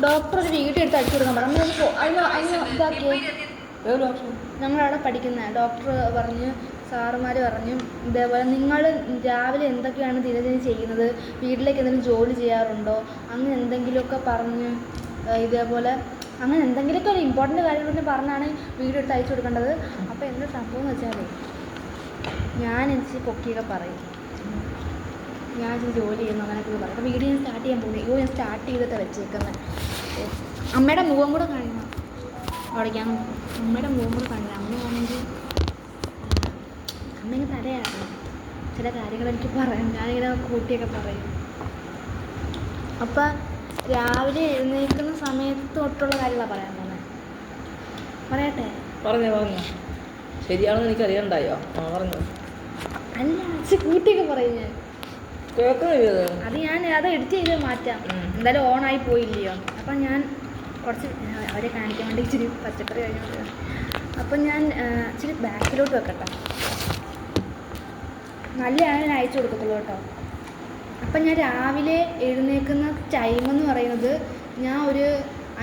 Doctor ഒരു video എടുത്ത് അടിച്ചു കൊടുക്കാൻ പറഞ്ഞു. അതിന് ഇതാക്കിയേ ഞങ്ങളവിടെ പഠിക്കുന്ന ഡോക്ടർ പറഞ്ഞു, സാറുമാർ പറഞ്ഞു, ഇതേപോലെ നിങ്ങൾ രാവിലെ എന്തൊക്കെയാണ് ദിനദിനം ചെയ്യുന്നത്, വീട്ടിലേക്ക് എന്തെങ്കിലും ജോലി ചെയ്യാറുണ്ടോ, അങ്ങനെ എന്തെങ്കിലുമൊക്കെ പറഞ്ഞ് ഇതേപോലെ അങ്ങനെ എന്തെങ്കിലുമൊക്കെ ഒരു ഇമ്പോർട്ടൻ്റ് കാര്യങ്ങളൊക്കെ പറഞ്ഞാണ് വീഡിയോ എടുത്ത് അയച്ചു കൊടുക്കേണ്ടത്. അപ്പോൾ എന്താ സംഭവം എന്ന് വെച്ചാൽ ഞാൻ എനിക്ക് പൊക്കിയൊക്കെ പറയും, ഞാൻ ജോലി ചെയ്യുന്നു അങ്ങനെയൊക്കെ പറയും. അപ്പോൾ വീഡിയോ ഞാൻ സ്റ്റാർട്ട് ചെയ്യാൻ പോകുന്നത്. ഞാൻ സ്റ്റാർട്ട് ചെയ്തിട്ട് വെച്ചേക്കുന്നത്. അമ്മയുടെ മുഖം കൂടെ കാണിക്കണം അവിടേക്കാൻ. അമ്മയുടെ മുഖം കൂടെ കാണിക്കണം. അമ്മയാണെങ്കിൽ അമ്മ തലയാണ് ചില കാര്യങ്ങൾ എനിക്ക് പറയാം. ഞാനിങ്ങനെ കൂട്ടിയൊക്കെ പറയും. അപ്പം രാവിലെ എഴുന്നേൽക്കുന്ന സമയത്ത് തൊട്ടുള്ള കാര്യങ്ങളാണ് പറയാൻ പോകുന്നത്. പറയട്ടെ? പറഞ്ഞു ശരിയാണെന്ന് എനിക്ക് അറിയണ്ടായോ? പറഞ്ഞു. അല്ല കൂട്ടിയൊക്കെ പറയും ഞാൻ. അത് ഞാൻ അത് എഡിറ്റ് ചെയ്ത് മാറ്റാം. എന്തായാലും ഓണായി പോയില്ലയോ. അപ്പം ഞാൻ കുറച്ച് അവരെ കാണിക്കാൻ വേണ്ടി ഇച്ചിരി പച്ചക്കറി കഴിഞ്ഞു. അപ്പം ഞാൻ ഇച്ചിരി ബാക്കിലോട്ട് വെക്കട്ടെ. നല്ലതാണ് ഞാൻ അയച്ചു കൊടുക്കത്തുള്ളൂ കേട്ടോ. അപ്പം ഞാൻ രാവിലെ എഴുന്നേൽക്കുന്ന ടൈമെന്ന് പറയുന്നത് ഞാൻ ഒരു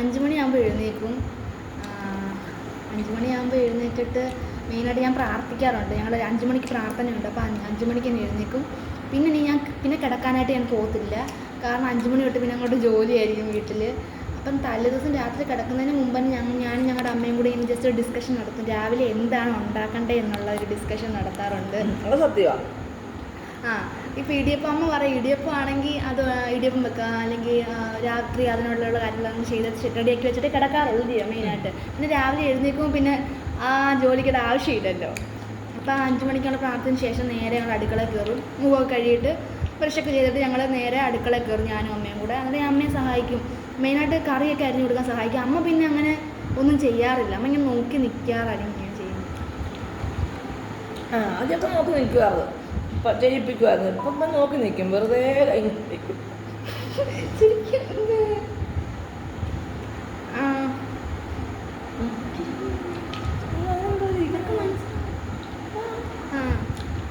5 മണിയാകുമ്പോൾ എഴുന്നേൽക്കും. 5 മണിയാകുമ്പോൾ എഴുന്നേറ്റിട്ട് മെയിനായിട്ട് ഞാൻ പ്രാർത്ഥിക്കാറുണ്ട്. ഞങ്ങൾ 5 മണിക്ക് പ്രാർത്ഥനയുണ്ട്. അപ്പോൾ 5 മണിക്ക് തന്നെ എഴുന്നേൽക്കും. പിന്നെ കിടക്കാനായിട്ട് ഞാൻ പോകത്തില്ല. കാരണം 5 മണി തൊട്ട് പിന്നെ അങ്ങോട്ട് ജോലിയായിരിക്കും വീട്ടിൽ. അപ്പം തലേദിവസം രാത്രി കിടക്കുന്നതിന് മുമ്പ് ഞാനും ഞങ്ങളുടെ അമ്മയും കൂടി ഇനി ജസ്റ്റ് ഒരു ഡിസ്കഷൻ നടത്തും. രാവിലെ എന്താണ് ഉണ്ടാക്കേണ്ടത് എന്നുള്ള ഒരു ഡിസ്കഷൻ നടത്താറുണ്ട്. സത്യമാണ്. ഇപ്പോൾ ഇടിയപ്പം അമ്മ പറയും, ഇടിയപ്പം ആണെങ്കിൽ അത് ഇടിയപ്പം വെക്കുക, അല്ലെങ്കിൽ രാത്രി അതിനുള്ള കാര്യങ്ങളൊന്നും ചെയ്ത് റെഡിയാക്കി വെച്ചിട്ട് കിടക്കാറുള്ളൂ മെയിനായിട്ട്. പിന്നെ രാവിലെ എഴുന്നേൽക്കുമ്പോൾ പിന്നെ ആ ജോലിയുടെ ആവശ്യമില്ലല്ലോ. അപ്പോൾ 5 മണിക്കുള്ള പ്രാർത്ഥനയ്ക്ക് ശേഷം നേരെ ഞങ്ങൾ അടുക്കളയിൽ കയറും. മുഖമൊക്കെ കഴുകിയിട്ട് ബ്രഷൊക്കെ ചെയ്തിട്ട് ഞങ്ങൾ നേരെ അടുക്കളയിൽ കയറും, ഞാനും അമ്മയും കൂടെ. എന്നിട്ട് ഞാൻ അമ്മയെ സഹായിക്കും. മെയിനായിട്ട് കറിയൊക്കെ അരിഞ്ഞു കൊടുക്കാൻ സഹായിക്കും. അമ്മ പിന്നെ അങ്ങനെ ഒന്നും ചെയ്യാറില്ല. അമ്മ ഇങ്ങനെ നോക്കി നിൽക്കാറായിരിക്കും ഞാൻ ചെയ്യുന്നത്. ആദ്യമൊക്കെ നോക്കി നിൽക്കുമായിരുന്നു, ചെയ്യിപ്പിക്കുമായിരുന്നു. ഇപ്പം നോക്കി നിൽക്കും, വെറുതെ നിൽക്കും.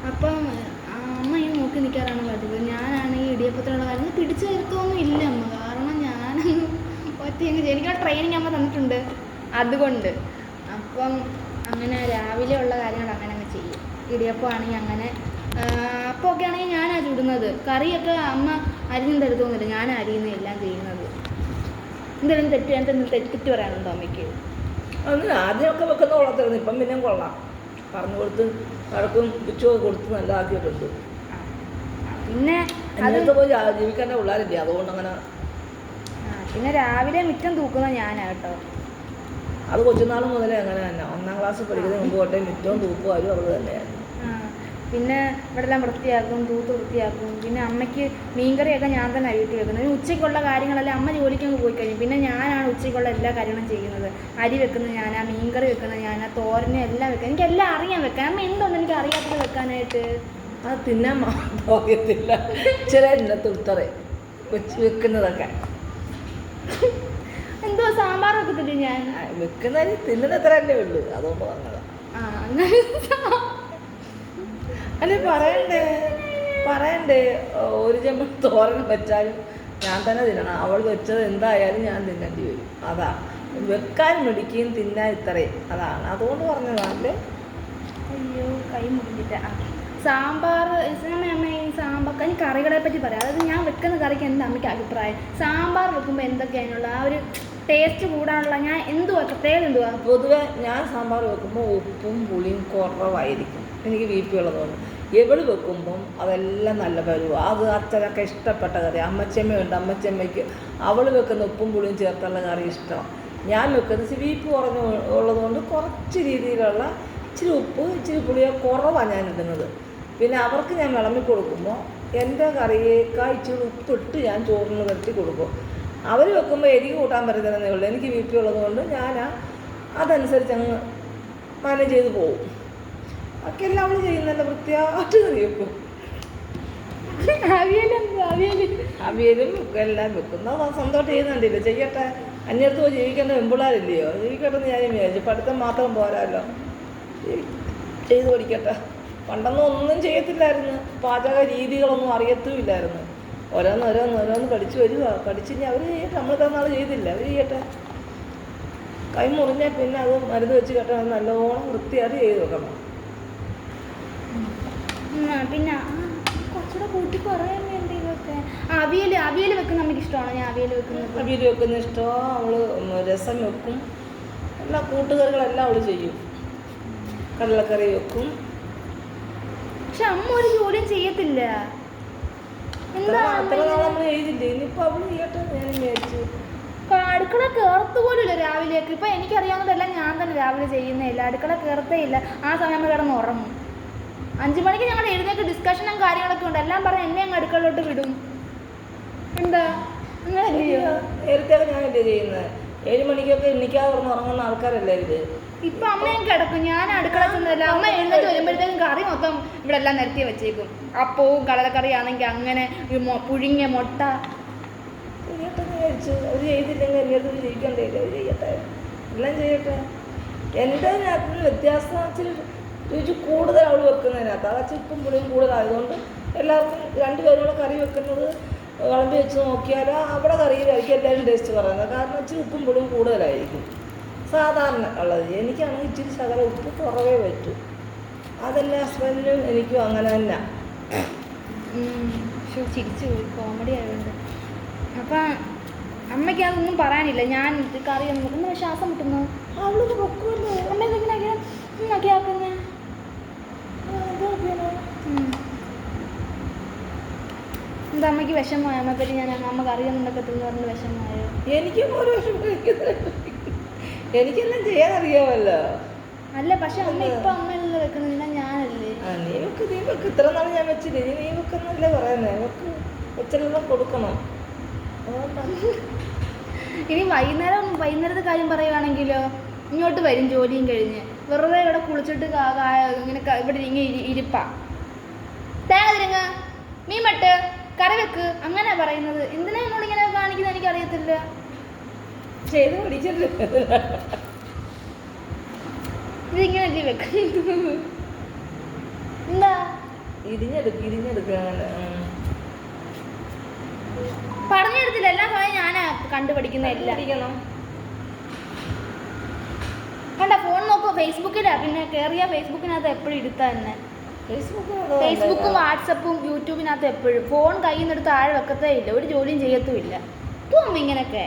അപ്പം അമ്മ ഈ നോക്കി നിൽക്കാറാണ് പതിവ്. ഞാനാണെങ്കിൽ ഇടിയപ്പത്തിലുള്ള കാര്യം പിടിച്ചു തരുത്തൊന്നും ഇല്ല അമ്മ. കാരണം ഞാനങ്ങ് ഒറ്റ എനിക്ക് ട്രെയിനിങ് അമ്മ തന്നിട്ടുണ്ട് അതുകൊണ്ട്. അപ്പം അങ്ങനെ രാവിലെ ഉള്ള കാര്യങ്ങൾ അങ്ങനെ അങ്ങ് ചെയ്യും. ഇടിയപ്പം ആണെങ്കിൽ അങ്ങനെ. അപ്പോൾ ഒക്കെ ആണെങ്കിൽ ഞാനാണ് ചുടുന്നത്. കറിയൊക്കെ അമ്മ അരിഞ്ഞും തരുത്തൊന്നുമില്ല, ഞാൻ അരിയുന്ന എല്ലാം ചെയ്യുന്നത്. എന്തെങ്കിലും തെറ്റ് പറയാനുണ്ടോ അമ്മയ്ക്ക്? അന്ന് ആദ്യമൊക്കെ വെക്കുന്ന കൊള്ളത്തിരുന്നു, ഇപ്പം പിന്നെയും കൊള്ളാം. പറഞ്ഞു കൊടുത്ത് വഴക്കും പിച്ചൊക്കെ കൊടുത്ത് നല്ലതാക്കിയിട്ടുണ്ട്. പിന്നെ അതിനകത്ത് പോയി ജീവിക്കേണ്ട പിള്ളേരില്ലേ, അതുകൊണ്ട് അങ്ങനെ. പിന്നെ രാവിലെ മുറ്റം തൂക്കുന്ന ഞാനാണ് കേട്ടോ. അത് കൊച്ചുനാൾ മുതലേ അങ്ങനെ തന്നെ. 1ാം ക്ലാസ്സിൽ പഠിക്കുന്നതിന് മുമ്പ് തൊട്ടേ മുറ്റവും തൂക്കുവാരും അവർ തന്നെയായിരുന്നു. പിന്നെ ഇവിടെ എല്ലാം വൃത്തിയാക്കും, തൂത്ത് വൃത്തിയാക്കും. പിന്നെ അമ്മയ്ക്ക് മീൻകറിയൊക്കെ ഞാൻ തന്നെ വീട്ടിൽ വെക്കുന്നത്. പിന്നെ ഉച്ചയ്ക്കുള്ള കാര്യങ്ങളെല്ലാം അമ്മ ജോലിക്കങ്ങ് പോയി കഴിഞ്ഞു. പിന്നെ ഞാനാണ് ഉച്ചയ്ക്കുള്ള എല്ലാ കാര്യങ്ങളും ചെയ്യുന്നത്. അരി വെക്കുന്നത് ഞാനാ, മീൻകറി വെക്കുന്നത് ഞാനാ, തോരനും എല്ലാം വെക്കാൻ എനിക്കെല്ലാം അറിയാൻ വെക്കാൻ. അമ്മ എന്തുകൊണ്ട് എനിക്ക് അറിയാത്തത് വെക്കാനായിട്ട്? അത് തിന്നാൻ അറിയത്തില്ല. ചില തുത്തറ വെക്കുന്നതൊക്കെ എന്തോ സാമ്പാർ വെക്കത്തില്ല ഞാൻ വെക്കുന്നതിന് തിന്നുന്നത്ര തന്നെ ഉള്ളു, അതുകൊണ്ട് പറഞ്ഞത്. അല്ലെ പറയണ്ടേ ഒരു ചെമ്പ് തോരൻ വെച്ചാലും ഞാൻ തന്നെ തിന്നണം. അവൾ വെച്ചത് എന്തായാലും ഞാൻ തിന്നേണ്ടി വരും. അതാ വെക്കാൻ മിടിക്കുകയും തിന്നാൻ ഇത്രയും, അതാണ്. അതുകൊണ്ട് പറഞ്ഞതല്ലേ. അയ്യോ കൈ മുറിഞ്ഞിട്ട്. സാമ്പാർ അമ്മ ഈ സാമ്പാർ ഈ കറികളെ പറ്റി പറയാം. അതായത് ഞാൻ വെക്കുന്ന കറിക്ക് എന്താ അമ്മയ്ക്ക് അഭിപ്രായം? സാമ്പാർ വെക്കുമ്പോൾ എന്തൊക്കെയാണുള്ള ആ ഒരു ടേസ്റ്റ് കൂടാനുള്ള ഞാൻ എന്തുവാ പ്രത്യേകത എന്തുവാ? പൊതുവെ ഞാൻ സാമ്പാർ വെക്കുമ്പോൾ ഉപ്പും പുളിയും കുറവായിരിക്കും. എനിക്ക് BP ഉള്ളതുകൊണ്ട്. എവള് വെക്കുമ്പം അതെല്ലാം നല്ല പരുവാ. അത് അച്ഛനൊക്കെ ഇഷ്ടപ്പെട്ട കറി. അമ്മച്ചമ്മയുണ്ട്, അമ്മച്ചമ്മയ്ക്ക് അവൾ വെക്കുന്ന ഉപ്പും പുളിയും ചേർത്തുള്ള കറി ഇഷ്ടമാണ്. ഞാൻ വെക്കുന്നത് BP ഉള്ളതുകൊണ്ട് കുറച്ച് രീതിയിലുള്ള ഇച്ചിരി ഉപ്പ് ഇച്ചിരി പുളിയോ കുറവാണ് ഞാൻ ഇടുന്നത്. പിന്നെ അവർക്ക് ഞാൻ വിളമ്പി കൊടുക്കുമ്പോൾ എൻ്റെ കറിയേക്കാൾ ഇച്ചിരി ഉപ്പിട്ട് ഞാൻ ചോറിന് വെട്ടി കൊടുക്കും. അവർ വെക്കുമ്പോൾ എരിവ് കൂട്ടാൻ പറ്റത്തില്ലെന്നേ ഉള്ളൂ. എനിക്ക് BP ഉള്ളതുകൊണ്ട് ഞാൻ അതനുസരിച്ച് അങ്ങ് മാനേജ് ചെയ്ത് പോകും. ഒക്കെ എല്ലാം അവൾ ചെയ്യുന്നല്ല, വൃത്തിയായിട്ട് കറി വെക്കും. അവിയലും എല്ലാം വെക്കും. അത് സ്വന്തമായിട്ട് ചെയ്യുന്നുണ്ടല്ലോ, ചെയ്യട്ടെ. അന്യടുത്ത് പോയി ജീവിക്കേണ്ട പെമ്പിള്ളാരില്ലയോ, ജീവിക്കട്ടെ എന്ന് ഞാൻ വിചാരിച്ചു. പഠിത്തം മാത്രം പോരാല്ലോ, ചെയ്ത് പഠിക്കട്ടെ. പണ്ടൊന്നും ഒന്നും ചെയ്യത്തില്ലായിരുന്നു, പാചക രീതികളൊന്നും അറിയത്തുമില്ലായിരുന്നു. ഓരോന്ന് പഠിച്ചു വരിക. പഠിച്ചിനി അവർ ചെയ്യട്ടെ, നമ്മൾ തന്നാൾ ചെയ്തില്ല, അവർ ചെയ്യട്ടെ. കൈ മുറിഞ്ഞാൽ പിന്നെ അത് മരുന്ന് വെച്ച് കെട്ടണം, നല്ലോണം വൃത്തിയായിട്ട് ചെയ്ത് വെക്കണം. പിന്നെ കുറച്ചുകൂടെ കൂട്ടി പറയാൻ വേണ്ടി ഇതൊക്കെ അവിയൽ വെക്കുന്ന നമുക്ക് ഇഷ്ടമാണ്. ഞാൻ അവിയൽ വെക്കുന്ന ഇഷ്ടമാണ്. അവള് രസം വെക്കും, എല്ലാ കൂട്ടുകറികളെല്ലാം അവള് ചെയ്യും. കടലക്കറി വെക്കും. പക്ഷെ അമ്മ ഒരു ജോലിയും ചെയ്യത്തില്ല. അത്ര നാൾ നമ്മൾ ചെയ്തില്ലേ, ഇനിയിപ്പോൾ അവള് ചെയ്യട്ടെ. ഞാൻ വിചാരിച്ചു അടുക്കള കയറത്ത് പോലും ഇല്ല രാവിലേക്ക്. ഇപ്പം എനിക്കറിയാവുന്നതെല്ലാം ഞാൻ തന്നെ രാവിലെ ചെയ്യുന്നതല്ല. അടുക്കള കയറത്തേ ഇല്ല. ആ സമയം നമ്മൾ കിടന്ന് ഉറങ്ങും. 5 മണിക്ക് ഞങ്ങൾ എഴുന്നേറ്റ് ഡിസ്കഷനും കാര്യങ്ങളൊക്കെ ഉണ്ട്. എല്ലാം പറഞ്ഞ് എന്നെ അങ്ങ് അടുക്കളോട്ട് വിടും. എന്താ നിങ്ങളല്ലയോ? നേരത്തെ ഞാനല്ലേ ചെയ്യുന്നത്. 7 മണിക്കൊക്കെ എണ്ണിക്കാതെ പറഞ്ഞ് ഉറങ്ങുന്ന ആൾക്കാരല്ലേ ഇത്. ഇപ്പൊ അമ്മയും കിടക്കും, ഞാൻ അടുക്കള ചെന്നതല്ല. അമ്മ എഴുന്നേറ്റ് വരുമ്പോഴത്തേക്കും കറി മൊത്തം ഇവിടെ എല്ലാം നിരത്തി വെച്ചേക്കും. അപ്പവും കടലക്കറി ആണെങ്കിൽ അങ്ങനെ പുഴുങ്ങിയ മുട്ട വിചാരിച്ചു. അവർ ചെയ്തില്ലെങ്കിൽ എൻ്റെ അടുത്ത് ജയിക്കണ്ടേ, അവർ ചെയ്യട്ടെ, എല്ലാം ചെയ്യട്ടെ. എൻ്റെ അതിനകത്ത് വ്യത്യാസം രുചി കൂടുതൽ അവൾ വെക്കുന്നതിനകത്ത്. അത് ഉപ്പും പുളിയും കൂടുതലായതുകൊണ്ട് എല്ലാവർക്കും 2 പേരും കൂടെ കറി വെക്കുന്നത് വിളമ്പി വെച്ച് നോക്കിയാൽ അവിടെ കറിയിലായിരിക്കും എല്ലാവരും ടേസ്റ്റ് പറയുന്നത്. കാരണം ഇച്ചിരി ഉപ്പും പുളിയും കൂടുതലായിരിക്കും സാധാരണ ഉള്ളത്. എനിക്കാണെങ്കിൽ ഇച്ചിരി ശകലം ഉപ്പ് കുറവേ പറ്റും. അതെല്ലാം ഹസ്ബൻഡിനും എനിക്കും അങ്ങനെ തന്നെ. ചിരിച്ചു പോയി, കോമഡി ആയതുകൊണ്ട്. അപ്പം അമ്മയ്ക്ക് അതൊന്നും പറയാനില്ല. ഞാൻ കറിയൊന്നും വെക്കുന്ന ശ്വാസം മുട്ടുന്നു. അവളൊക്കെ വെക്കുമല്ലോ. അമ്മ എന്തെങ്കിലുമൊക്കെ ആക്കുന്നേ. എന്താ അമ്മയ്ക്ക് വിഷമമായ അമ്മപ്പറ്റി? ഞാൻ അമ്മ കറിയൊന്നും ഉണ്ടാക്കത്തില്ലെന്ന് പറഞ്ഞ് വിഷമമായോ? എനിക്കും ഓരോ എനിക്കെല്ലാം ചെയ്യാൻ അറിയാമല്ലോ. അല്ല, പക്ഷെ അമ്മ ഇപ്പൊ അമ്മയല്ലേ വെക്കുന്നത്, ഞാനല്ലേ. നീ വെക്ക് ഇത്ര നാൾ ഞാൻ വെച്ചില്ലേ, നീ വെക്കുന്നല്ലേ പറയുന്നേ. വെക്ക് വെച്ചെല്ലാം കൊടുക്കണം. ഇനി വൈകുന്നേരത്തെ കാര്യം പറയുവാണെങ്കിലോ, ഇങ്ങോട്ട് വരും ജോലിയും കഴിഞ്ഞ്. വെറുതെ ഇവിടെ കുളിച്ചിട്ട് ഇങ്ങനെ ഇവിടെ ഇങ്ങനെ ഇരിപ്പാ. തേങ്ങ തിരങ്ങ, മീൻ മട്ട്, കറി വെക്ക്, അങ്ങനെ പറയുന്നത്. എന്തിനാ എന്നോട് ഇങ്ങനെ കാണിക്കുന്നത് എനിക്കറിയത്തില്ല. ചെയ്ത് പഠിച്ചിട്ട് ഇതിങ്ങനല്ലേ വെക്കുന്നത്? എന്താ ഇരിഞ്ഞെടുക്കുക പറഞ്ഞെടുത്തില്ല. എല്ലാ സമയം ഞാനാ കണ്ടുപഠിക്കുന്ന എല്ലാം. കണ്ട ഫോൺ നോക്കുമോ? ഫേസ്ബുക്കിലാ. പിന്നെ കയറിയ ഫേസ്ബുക്കിനകത്ത് എപ്പോഴും ഇരുത്താ തന്നെ. ഫേസ്ബുക്കും വാട്സപ്പും യൂട്യൂബിനകത്ത് എപ്പോഴും. ഫോൺ കയ്യിൽ നിന്നെടുത്ത് താഴെ വെക്കത്തേ ഇല്ല, ഒരു ജോലിയും ചെയ്യത്തുമില്ല. അമ്മ ഇങ്ങനെയൊക്കെ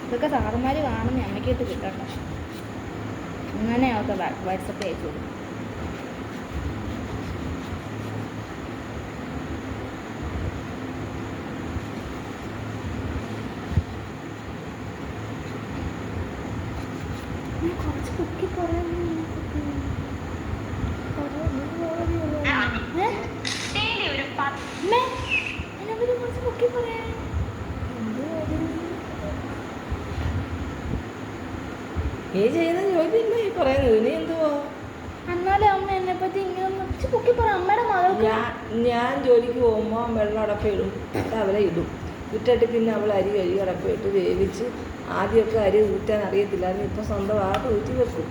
ഇതൊക്കെ സാറുമാർ കാണുന്ന അമ്മയ്ക്കായിട്ട് കിട്ടണ്ട. അങ്ങനെയൊക്കെ വാട്സപ്പ് അയച്ചു കൊടുക്കും. കുറച്ച് കുക്കി പറയാൻ കുറച്ച് കുക്കി പറയാൻ നീ ചെയ്യുന്ന ജോലിയല്ല ഈ പറയുന്നത്. നീ എന്തുവാ? എന്നാലേ അമ്മ എന്നെ പറ്റി ഇങ്ങനെ കുക്കി പറ. അമ്മയുടെ മകൾക്ക് ഞാൻ ജോലിക്ക് പോകുമ്പോൾ വെള്ളം അടപ്പിടും, അവരെ ഇടും. ഇട്ടിട്ട് പിന്നെ അവൾ അരി കഴുകി അടപ്പിട്ട് വേവിച്ച്. ആദ്യമൊക്കെ അരി ഊറ്റാൻ അറിയത്തില്ലായിരുന്നു, ഇപ്പോൾ സ്വന്തമായിട്ട് ഊറ്റി വെക്കും.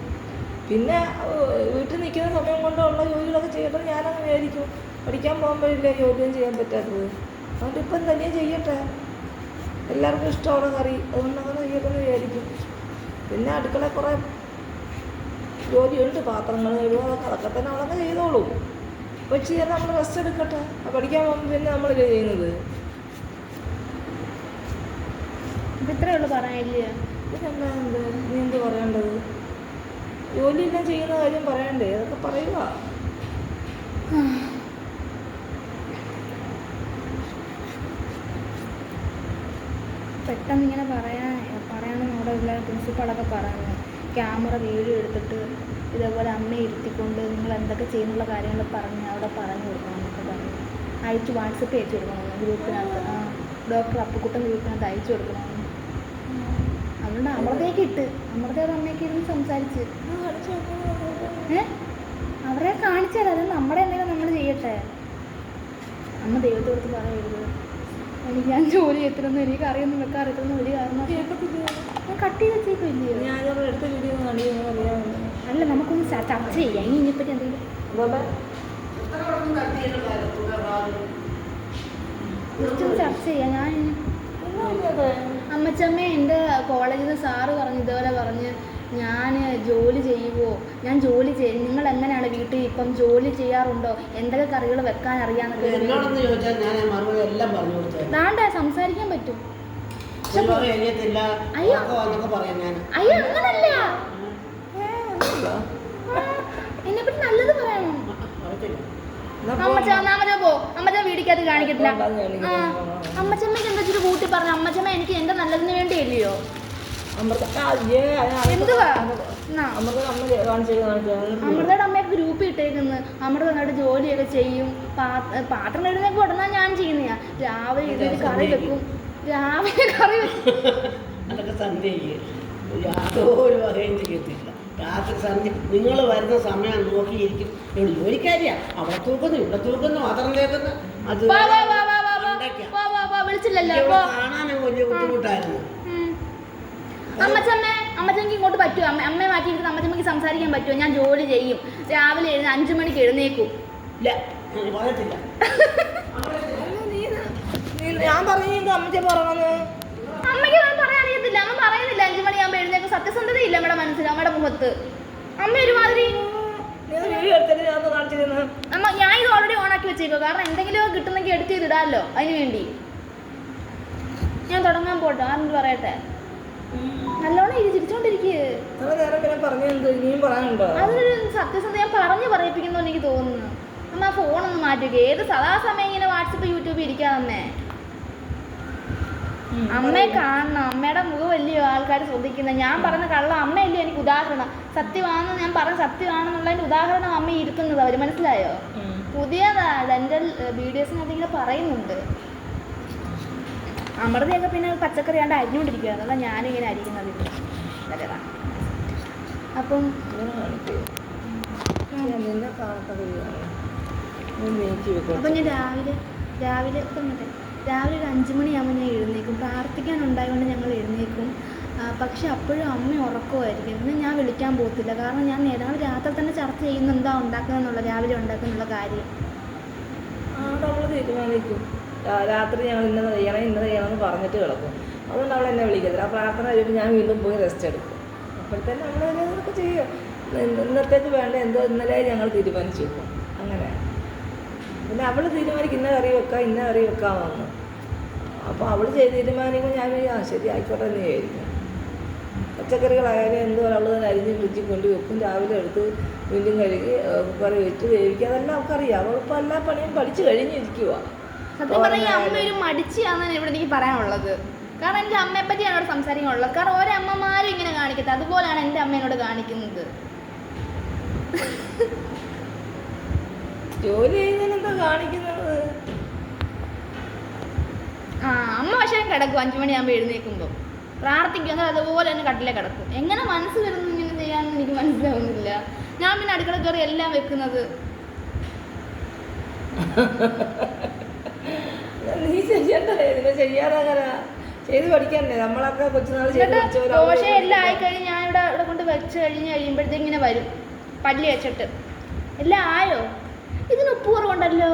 പിന്നെ വീട്ടിൽ നിൽക്കുന്ന സമയം കൊണ്ടുള്ള ജോലികളൊക്കെ ചെയ്യട്ടെ ഞാനങ്ങ് വിചാരിക്കും. പഠിക്കാൻ പോകുമ്പോഴില്ലേ ജോലിയും ചെയ്യാൻ പറ്റാത്തത്. അതുകൊണ്ട് ഇപ്പം തന്നെ ചെയ്യട്ടെ, എല്ലാവർക്കും ഇഷ്ടമാണ് കറി, അതുകൊണ്ട് അങ്ങനെ ചെയ്യട്ടെന്ന് വിചാരിക്കും. പിന്നെ അടുക്കള കുറേ ജോലിയുണ്ട്, പാത്രങ്ങൾ കഴുകുക, അതൊക്കെ തന്നെ അവളൊക്കെ ചെയ്തോളൂ. വെച്ച് ചെയ്യാൻ നമ്മൾ റെസ്റ്റ് എടുക്കട്ടെ. പഠിക്കാൻ പോകുമ്പോൾ പിന്നെ നമ്മളല്ലേ ചെയ്യുന്നത്. ഇത്രയേ ഉള്ളൂ പറയാനില്ലേ? പിന്നെന്താ നീ എന്ത് പറയേണ്ടത്? ജോലിയെല്ലാം ചെയ്യുന്ന കാര്യം പറയണ്ടേ? അതൊക്കെ പറയുക. പെട്ടെന്ന് ഇങ്ങനെ പറയാമെന്ന് അവിടെ ഉള്ള പ്രിൻസിപ്പാളൊക്കെ പറഞ്ഞു. ക്യാമറ വീഡിയോ എടുത്തിട്ട് ഇതേപോലെ അമ്മയെ ഇരുത്തിക്കൊണ്ട് നിങ്ങൾ എന്തൊക്കെ ചെയ്യുന്നുള്ള കാര്യങ്ങൾ പറഞ്ഞ് അവിടെ പറഞ്ഞു കൊടുക്കണം എന്നൊക്കെ പറഞ്ഞു. വാട്സപ്പ് അയച്ചു കൊടുക്കണമെന്ന് ഗ്രൂപ്പിനകത്ത്. ഡോക്ടർ അപ്പുക്കുട്ടൻ ഗ്രൂപ്പിനകത്ത് അയച്ചു കൊടുക്കണമെന്ന്. അതുകൊണ്ട് അമൃതയൊക്കെ ഇട്ട് അമൃതയുടെ അമ്മയൊക്കെ ഇരുന്ന് സംസാരിച്ച് അവരെ കാണിച്ചാൽ അത് നമ്മുടെ എന്തെങ്കിലും നമ്മൾ ചെയ്യട്ടെ. അമ്മ ദൈവത്തോട് പറയരുത്, ഞാൻ ജോലി എത്തണമെന്ന് എനിക്ക് അറിയൊന്നും വെക്കാൻ അറിയത്തുന്ന ഒരു കാരണം ഞാൻ കട്ട് ചെയ്ത് വെച്ചേക്കില്ലയോ? അല്ല, നമുക്കൊന്ന് ചർച്ച ചെയ്യാം ഇനിപ്പറ്റി എന്തെങ്കിലും. ജസ്റ്റ് ഒന്ന് ചർച്ച ചെയ്യാം. ഞാൻ അമ്മച്ചമ്മ എൻ്റെ കോളേജിൽ നിന്ന് സാറ് പറഞ്ഞു, ഇതുപോലെ പറഞ്ഞ് ഞാൻ ജോലി ചെയ്യുമോ, ഞാൻ ജോലി ചെയ്യും, നിങ്ങൾ എങ്ങനെയാണ് വീട്ടിൽ ഇപ്പം ജോലി ചെയ്യാറുണ്ടോ, എന്തൊക്കെ കറികൾ വെക്കാൻ അറിയാന്നൊക്കെ ദാണ്ട സംസാരിക്കാൻ പറ്റും. അയ്യോ അങ്ങനല്ല, എന്നെ പറ്റി നല്ലത് പറയണം. അമ്മച്ച പോ, അമ്മച്ച വീടിക്കകത്ത് കാണിക്കത്തില്ല. അമ്മച്ചമ്മയ്ക്ക് എന്താ വെച്ചിട്ട് കൂട്ടി പറഞ്ഞു. അമ്മച്ചമ്മ എനിക്ക് എന്റെ നല്ലതിന് വേണ്ടിയല്ലയോ. എന്തുവാ അമൃതയുടെ അമ്മയൊക്കെ ഗ്രൂപ്പ് ഇട്ടേക്കുന്നു. അമൃത നന്നായിട്ട് ജോലിയൊക്കെ ചെയ്യും, പാത്രം കഴുകുന്നൊക്കെ ഉടനെ ഞാൻ ചെയ്യുന്നയാ. രാവിലെ ഇതൊരു കറി വെക്കും, രാവിലെ കറി യാതൊരു വകയും ചെയ്യത്തില്ല. രാത്രി സന്ധ്യ നിങ്ങൾ വരുന്ന സമയം നോക്കിയിരിക്കും. ജോലിക്കാരിയാ, അവിടെ തൂക്കുന്നു ഇവിടെ തൂക്കുന്നു പാത്രം തേക്കുന്നു. അത് വിളിച്ചില്ലല്ലോ കാണാനും വലിയ ബുദ്ധിമുട്ടായിരുന്നു. അമ്മച്ചമ്മയ്ക്ക് ഇങ്ങോട്ട് പറ്റുമോ? അമ്മയെ മാറ്റിയിട്ട് അമ്മച്ചമ്മയ്ക്ക് സംസാരിക്കാൻ പറ്റുമോ? ഞാൻ ജോലി ചെയ്യും, രാവിലെ 5 മണിക്ക് എഴുന്നേക്കും. ഇല്ല പറയത്തില്ല. ഞാൻ പറഞ്ഞു അമ്മച്ചി പറയണമെന്ന്. അമ്മയ്ക്ക് പറയാൻ അറിയത്തില്ല, അമ്മ പറയുന്നില്ല 5 മണിയാകുമ്പോൾ എഴുന്നേക്കും. സത്യസന്ധതയില്ല അമ്മയുടെ മനസ്സിൽ, അമ്മയുടെ മുഖത്ത്. അമ്മ ഒരുമാതിരി അമ്മ ഞാൻ ഇത് ഓൾറെഡി ഓണാക്കി വെച്ചേക്കോ, കാരണം എന്തെങ്കിലും കിട്ടുന്നെങ്കിൽ എഡിറ്റ് ചെയ്തിടാമല്ലോ. അതിന് വേണ്ടി ഞാൻ തുടങ്ങാൻ പോട്ടോ. ആരെന്ത് പറയട്ടെ, നല്ലോണം ഇത് ചിരിച്ചോണ്ടിരിക്കുക. അതൊരു സത്യസന്ധത ഞാൻ പറഞ്ഞു പറയിപ്പിക്കുന്നു എനിക്ക് തോന്നുന്നു. അമ്മ ആ ഫോണൊന്ന് മാറ്റുക. ഏത് സദാസമയം ഇങ്ങനെ വാട്സപ്പ് യൂട്യൂബിൽ ഇരിക്കാതെ അമ്മയെ കാണണം. അമ്മയുടെ മുഖം വലിയ ആൾക്കാർ ശ്രദ്ധിക്കുന്നത്. ഞാൻ പറഞ്ഞ കള്ള അമ്മയല്ലേ എനിക്ക് ഉദാഹരണം. സത്യമാണെന്ന് ഞാൻ പറഞ്ഞ സത്യമാണെന്നുള്ളതിൻ്റെ ഉദാഹരണം അമ്മ ഇരുത്തുന്നത്. അവർ മനസ്സിലായോ? പുതിയ ഡെന്റൽ വീഡിയോസിനകത്ത് ഇങ്ങനെ പറയുന്നുണ്ട്. അമൃതയൊക്കെ പിന്നെ പച്ചക്കറി ആണ്ട് അരിഞ്ഞുകൊണ്ടിരിക്കുകയാണ്. അതാ ഞാനിങ്ങനെ അരിക്കുന്നത്. അപ്പം അപ്പം ഞാൻ രാവിലെ ഒരു 5 മണിയാകുമ്പോൾ ഞാൻ എഴുന്നേക്കും. പ്രാർത്ഥിക്കാനുണ്ടായതുകൊണ്ട് ഞങ്ങൾ എഴുന്നേക്കും. പക്ഷെ അപ്പോഴും അമ്മ ഉറക്കമായിരിക്കും. പിന്നെ ഞാൻ വിളിക്കാൻ പോകത്തില്ല, കാരണം ഞാൻ ഞങ്ങൾ രാത്രി തന്നെ ചർച്ച ചെയ്യുന്ന എന്താ ഉണ്ടാക്കുന്നതെന്നുള്ള, രാവിലെ ഉണ്ടാക്കുന്നുള്ള കാര്യം നമ്മൾ തീരുമാനിക്കും. രാത്രി ഞങ്ങൾ ഇന്നത് ചെയ്യണമെന്ന് പറഞ്ഞിട്ട് കിടക്കും. അതുകൊണ്ട് അവൾ എന്നെ വിളിക്കത്തില്ല. ആ പ്രാർത്ഥന കഴിയുമ്പോൾ ഞാൻ വീണ്ടും പോയി റെസ്റ്റ് എടുക്കും. അപ്പോഴത്തേനും നമ്മൾ അതൊക്കെ ചെയ്യും. ഇന്നത്തേക്ക് വേണ്ട എന്തോ ഇന്നലെ ഞങ്ങൾ തീരുമാനിച്ചു വെക്കും. അങ്ങനെ പിന്നെ അവൾ തീരുമാനിക്കും ഇന്ന കറി വെക്കാമെന്ന്. അപ്പോൾ അവൾ തീരുമാനിക്കുമ്പോൾ ഞാൻ ശരി ആയിക്കോട്ടെ എന്ന് വിചാരിക്കും. പച്ചക്കറികളായാലും എന്തോ അവൾ തന്നെ അരിഞ്ഞ് ഫ്രിഡ്ജിൽ കൊണ്ട് വെക്കും. രാവിലെ എടുത്ത് വീണ്ടും കഴുകി കുക്കറി വെച്ച് വേവിക്കുക. അതെല്ലാം അവൾക്കറിയാം. അവളിപ്പോൾ എല്ലാ പണിയും പഠിച്ചു കഴിഞ്ഞിരിക്കുക. സത്യം പറഞ്ഞാൽ അമ്മ ഒരു മടിച്ചാണെന്നാണ് ഇവിടെ എനിക്ക് പറയാനുള്ളത്. കാരണം എൻ്റെ അമ്മയെ പറ്റിയാണ് അവിടെ സംസാരിക്കാനുള്ളത്. കാരണം ഓരോ അമ്മമാരും ഇങ്ങനെ കാണിക്കട്ടെ, അതുപോലെയാണ് എൻ്റെ അമ്മ എന്നോട് കാണിക്കുന്നത്. ജോലി ചെയ്യുന്നതിനെന്താ കാണിക്കുന്നത്? അമ്മ പക്ഷേ കിടക്കും 5 മണിയാകുമ്പോൾ എഴുന്നേൽക്കുമ്പോൾ പ്രാർത്ഥിക്കുന്നത് അതുപോലെ തന്നെ കട്ടിലേ കിടക്കും. എങ്ങനെ മനസ്സ് വരുന്നു ഇങ്ങനെ ചെയ്യാമെന്ന് എനിക്ക് മനസ്സിലാവുന്നില്ല. ഞാൻ പിന്നെ അടുക്കള കയറി എല്ലാം വെക്കുന്നത്. നീ ചെയ്യണ്ടേ? ചെയ്യാറങ്ങനെ ചെയ്ത് പഠിക്കണ്ടേ? നമ്മളൊക്കെ കൊച്ചുനാൾ ദോശ എല്ലാം ആയിക്കഴിഞ്ഞ് ഞാൻ ഇവിടെ കൊണ്ട് വെച്ച് കഴിയുമ്പോഴത്തേക്ക് ഇങ്ങനെ വരും പല്ലി വെച്ചിട്ട്. എല്ലാം ആയോ? ഇതിന് ഉപ്പ് കുറവുണ്ടല്ലോ,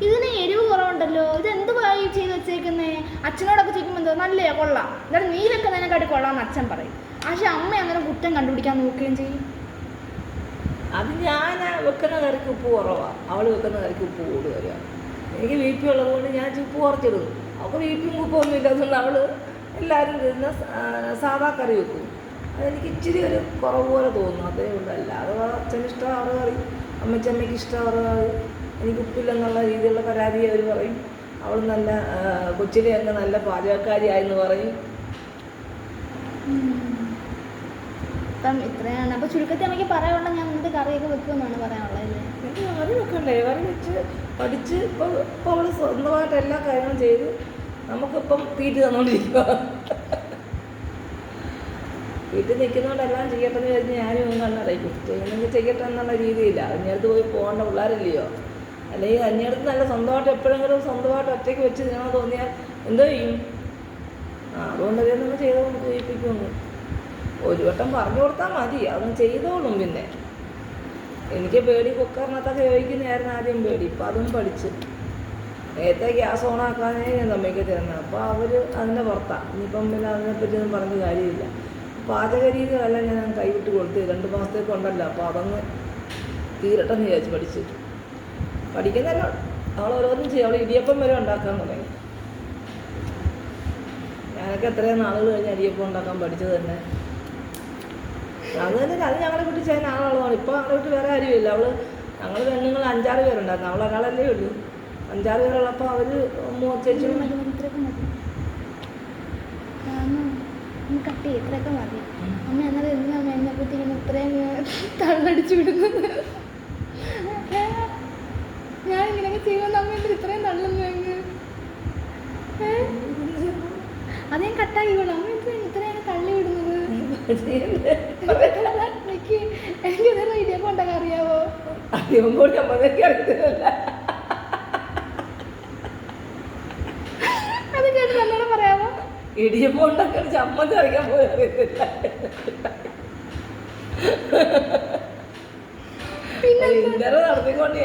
ഇതിന് എരിവ് കുറവുണ്ടല്ലോ, ഇതെന്ത് പായി ചെയ്ത് വെച്ചേക്കുന്നേ? അച്ഛനോടൊക്കെ ചോദിക്കുമ്പോൾ എന്തോ നല്ലയോ കൊള്ളാം, എന്നിട്ട് നീ വെക്കുന്നതിനെക്കാട്ടി കൊള്ളാമെന്ന് അച്ഛൻ പറയും. പക്ഷെ അമ്മ അങ്ങനെ കുറ്റം കണ്ടുപിടിക്കാൻ നോക്കുകയും ചെയ്യും. അത് ഞാൻ വെക്കുന്ന കറിക്ക് ഉപ്പ് കുറവാണ്, അവൾ വെക്കുന്ന കറിക്ക് ഉപ്പ് കൂടുതലാണ്. എനിക്ക് BP ഉള്ളതുകൊണ്ട് ഞാൻ ഉപ്പ് കുറച്ചിടും. അവൾക്ക് BP ഉപ്പൊന്നും ഇല്ലാത്തതുകൊണ്ട് അവൾ എല്ലാവരും തിന്ന സാധാ കറി വെക്കും. അതെനിക്ക് ഇച്ചിരി ഒരു കുറവ് പോലെ തോന്നും, അതേ ഉള്ളല്ല. അത് അച്ഛന് ഇഷ്ടം അവരുടെ കറി, അമ്മച്ചമ്മയ്ക്ക് ഇഷ്ടം അവരുടെ കറി. എനിക്ക് ഉപ്പില്ലെന്നുള്ള രീതിയിലുള്ള പരാതി അവർ പറയും. അവൾ നല്ല കൊച്ചിലെ അങ്ങ് നല്ല പാചകക്കാരിയായെന്ന് പറയും. അപ്പം ഇത്രയാണ്. അപ്പോൾ ചുരുക്കത്തിൽ അമ്മയ്ക്ക് പറയാനുള്ള ഞാൻ എന്നിട്ട് കറിയൊക്കെ വെക്കുമെന്നാണ് പറയാനുള്ളത് അല്ലേ? എനിക്ക് കറി വെക്കണ്ടേ? കറി വെച്ച് പഠിച്ച് ഇപ്പോൾ അവൾ സ്വന്തമായിട്ട് എല്ലാ കാര്യങ്ങളും ചെയ്ത് നമുക്കിപ്പം തീറ്റ് തന്നുകൊണ്ടിരിക്കുക. വീട്ടിൽ നിൽക്കുന്നതുകൊണ്ട് എല്ലാം ചെയ്യട്ടെ എന്ന് കഴിഞ്ഞ് ഞാനും കണ്ണടയ്ക്കും. ചെയ്യുന്നെങ്കിൽ ചെയ്യട്ടെ എന്നുള്ള രീതിയില്ല. അന്യടുത്ത് പോയി പോകേണ്ട പിള്ളേരല്ലയോ. അല്ലെങ്കിൽ അന്യടുത്ത് നല്ല സ്വന്തമായിട്ട് എപ്പോഴെങ്കിലും സ്വന്തമായിട്ട് ഒറ്റയ്ക്ക് വെച്ച് ഞാൻ തോന്നിയാൽ എന്തോ ചെയ്യും. അതുകൊണ്ട് നമ്മൾ ചെയ്തുകൊണ്ട് ചെയ്യിപ്പിക്കുന്നു. ഒരു വട്ടം പറഞ്ഞു കൊടുത്താൽ മതി, അതൊന്നും ചെയ്തോളും. പിന്നെ എനിക്ക് പേടി കുക്കറിനകത്തൊക്കെ ഉപയോഗിക്കുന്നതായിരുന്നു ആദ്യം പേടി. ഇപ്പം അതും പഠിച്ച് നേരത്തെ ഗ്യാസ് ഓണാക്കാനേ ഞാൻ സമ്മതിക്കത്തിരുന്നത്. അപ്പോൾ അവർ അതിൻ്റെ പുറത്താണ്. ഇനിയിപ്പം പിന്നെ അതിനെപ്പറ്റിയൊന്നും പറഞ്ഞ കാര്യമില്ല. പാചക രീതികളെല്ലാം ഞാൻ കൈവിട്ട് കൊടുത്ത് 2 മാസത്തേക്ക് ഉണ്ടല്ലോ. അപ്പോൾ അതങ്ങ് തീരട്ടെന്ന് വിചാരിച്ച് പഠിക്കുന്നല്ലോ. അവൾ ഓരോന്നും ചെയ്യും. അവൾ ഇടിയപ്പം വരെ ഉണ്ടാക്കാൻ തുടങ്ങി. ഞാനൊക്കെ എത്രയും നാളുകൾ കഴിഞ്ഞ് ഇടിയപ്പം ഉണ്ടാക്കാൻ പഠിച്ചത് തന്നെ. അത് ഞങ്ങളെ വീട്ടിൽ ചെയ്യുന്ന ആളുകളാണ്. ഇപ്പോൾ ഞങ്ങളുടെ വീട്ടിൽ വേറെ കാര്യമില്ല. ഞങ്ങൾ പെണ്ണുങ്ങൾ 5-6 പേരുണ്ടായിരുന്നു. അവൾ ഒരാളല്ലേ ഉള്ളൂ. 5-6 പേരുള്ളപ്പോൾ അവർ ചേച്ചി കട്ട് ചെയ്യും. ഇത്രയൊക്കെ മതി. അമ്മ എന്നാൽ എന്തിനാ അമ്മ എന്നെപ്പറ്റി ഇങ്ങനെ ഇത്രയും തള്ളടിച്ചു വിടുന്നത്? ഞാൻ ഇങ്ങനെയൊക്കെ ചെയ്യുമെന്ന് അമ്മ എന്തിന് ഇത്രയും തള്ളുന്നു അങ്ങ്? അത് ഞാൻ കട്ടാക്കിക്കോളാം. അമ്മ എന്തിനാ ഇത്രയും തള്ളി വിടുന്നത്? എനിക്ക് ഇതൊന്നും ഇടിയപ്പം ഉണ്ടാക്കാൻ അറിയാവോ? അധികം കൂടി അമ്മയൊക്കെ അറിയത്തില്ല. അത് കേട്ട് നല്ലോണം പറയാമോ? ഇടിയപ്പം ഉണ്ടാക്കാൻ ചമ്മന്തി അറിയാൻ പോയി അറിയത്തില്ല. ഇന്നലെ നടത്തിക്കൊണ്ട്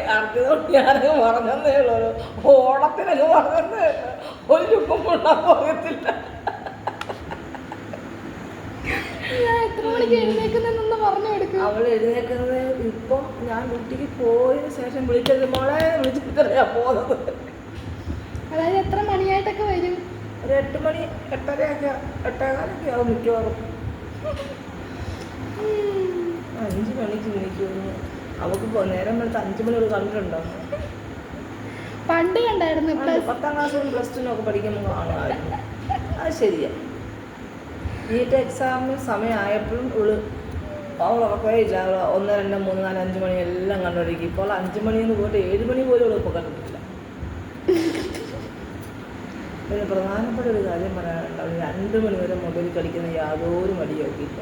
ഞാനങ്ങ് പറഞ്ഞതേ ഉള്ളൂ. ഓണത്തിനങ്ങ് പറഞ്ഞതേ ഉള്ളൂ. ഒരു ചുക്കും ഉണ്ടാക്കാൻ അറിയത്തില്ല. ഞാൻ എത്ര മണിക്ക് എഴുന്നേക്കുന്നതെന്നൊന്ന് പറഞ്ഞു കൊടുക്കും. അവൾ എഴുന്നേക്കുന്നത് ഇപ്പം ഞാൻ ഡ്യൂട്ടിക്ക് പോയതിന് ശേഷം വിളിച്ചത് മോളെ വിളിച്ചിട്ടറിയാ പോകുന്നത്. അതായത് എത്ര മണിയായിട്ടൊക്കെ വരും? ഒരു 8 മണി 8:15 ആവും മിക്കവാറും. 5 മണിക്ക് വിളിക്കുന്നു. അവൾക്ക് നേരം വെളുത്ത് 5 മണി ഒരു കണ്ടിട്ടുണ്ടോ? പണ്ട് കണ്ടായിരുന്നു. 10ാം ക്ലാസ്സിലും +2 ഒക്കെ പഠിക്കുമ്പോൾ കാണുമായിരുന്നു. അത് ശരിയാ. നീറ്റ് എക്സാമിന് സമയമായപ്പോഴും അവൾ ഉറക്കേ ഇല്ല. 1, 2, 3, 4, 5 മണി എല്ലാം കണ്ടുപിടിക്കും. ഇപ്പോൾ 5 മണിന്ന് പോയിട്ട് 7 മണി പോലും അവൾ ഇപ്പോൾ കണ്ടിട്ടില്ല. പിന്നെ പ്രധാനപ്പെട്ട ഒരു കാര്യം പറയാനുണ്ട്. അവൾ 2 മണി വരെ മൊബൈൽ കളിക്കുന്ന യാതൊരു മടിയൊക്കെയില്ല.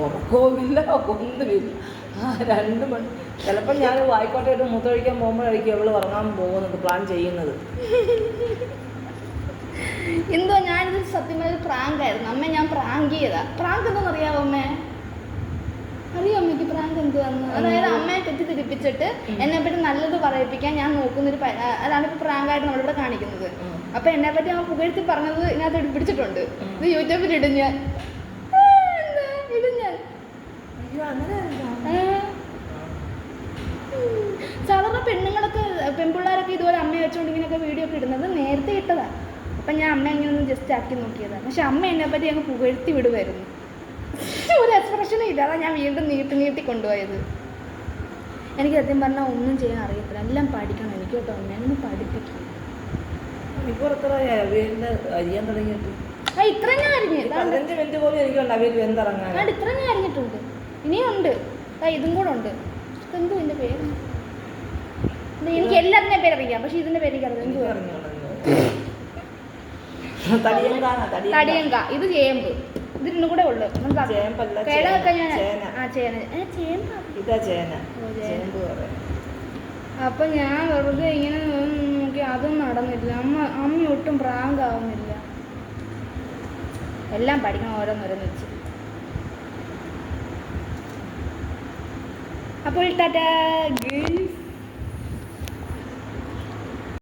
ഉറക്കവുമില്ല, ഒന്നുമില്ല. 2 മണി. ചിലപ്പോൾ ഞാൻ വായിക്കോട്ടായിട്ട് മൂത്രമൊഴിക്കാൻ പോകുമ്പോഴായിരിക്കും അവൾ ഉറങ്ങാൻ പോകുന്നത്, പ്ലാൻ ചെയ്യുന്നത്. എന്തോ ഞാനിത് സത്യം പറഞ്ഞ പ്രാങ്ക് ആയിരുന്നു. അമ്മ ഞാൻ പ്രാങ്ക് ചെയ്താ. പ്രാങ്ക് എന്താണെന്ന് അറിയാവോ അമ്മേ? അറിയോ അമ്മയ്ക്ക് പ്രാങ്ക് എന്തുവാന്ന്? അതായത് അമ്മയെ തെറ്റിദ്ധരിപ്പിച്ചിട്ട് എന്നെ പറ്റി നല്ലത് പറയിപ്പിക്കാൻ ഞാൻ നോക്കുന്നൊരു അതാണ് ഇപ്പോൾ പ്രാങ്കായിട്ട് നമ്മളിവിടെ കാണിക്കുന്നത്. അപ്പം എന്നെ പറ്റി അവൻ പുകഴ്ത്തി പറഞ്ഞത് ഇതിനകത്ത് പിടിച്ചിട്ടുണ്ട്. ഇത് യൂട്യൂബിൽ ഇടും ഞാൻ. സാധാരണ പെൺപിള്ളേരൊക്കെ ഇതുപോലെ അമ്മയെ വെച്ചുകൊണ്ട് ഇങ്ങനെയൊക്കെ വീഡിയോ ഒക്കെ ഇടുന്നത് നേരത്തെ ഇട്ടതാണ്. അപ്പം ഞാൻ അമ്മ ഇങ്ങനെ ഒന്ന് ജസ്റ്റ് ആക്കി നോക്കിയതാണ്. പക്ഷെ അമ്മ എന്നെ പറ്റി അങ്ങ് പുകഴ്ത്തി വിടുമായിരുന്നു. ഒരു എക്സ്പ്രഷനും ഇല്ല. അതാണ് ഞാൻ വീണ്ടും നീട്ടി കൊണ്ടുപോയത്. എനിക്ക് സത്യം പറഞ്ഞാൽ ഒന്നും ചെയ്യാൻ അറിയത്തില്ല. എല്ലാം പഠിക്കണം എനിക്ക് കേട്ടോ. ഞാനൊന്ന് പഠിപ്പിക്കും. ഇപ്പോൾ എത്ര അരിയാൻ തുടങ്ങിയിട്ട്? ഇത്ര ഞാൻ അരിഞ്ഞു. 15 മിനിറ്റ് പോലും എനിക്കുണ്ട് അവിയൽ വെന്തിറങ്ങാൻ. ഇത്ര ഞാൻ അരിഞ്ഞിട്ടുണ്ട്. ഇനിയും ഉണ്ട്. ഇതും കൂടെ ഉണ്ട്. എന്തോ ഇതിൻ്റെ പേര്? എനിക്ക് എല്ലാത്തിൻ്റെ പേരറിയാം. പക്ഷെ ഇതിൻ്റെ പേര് എനിക്കറിയാം. എന്തോ തടിയങ്ക. ഇത് ചേമ്പ്. ഇതിനും കൂടെ ഉള്ളു. അപ്പൊ ഞാൻ വെറുതെ ഇങ്ങനെ നോക്കി അതും നടന്നില്ല. അമ്മ ഒട്ടും പ്രാങ്കാവുന്നില്ല. എല്ലാം പഠിക്കണം ഓരോന്നോരോന്ന് വെച്ച്. അപ്പോൾ ടാറ്റാ.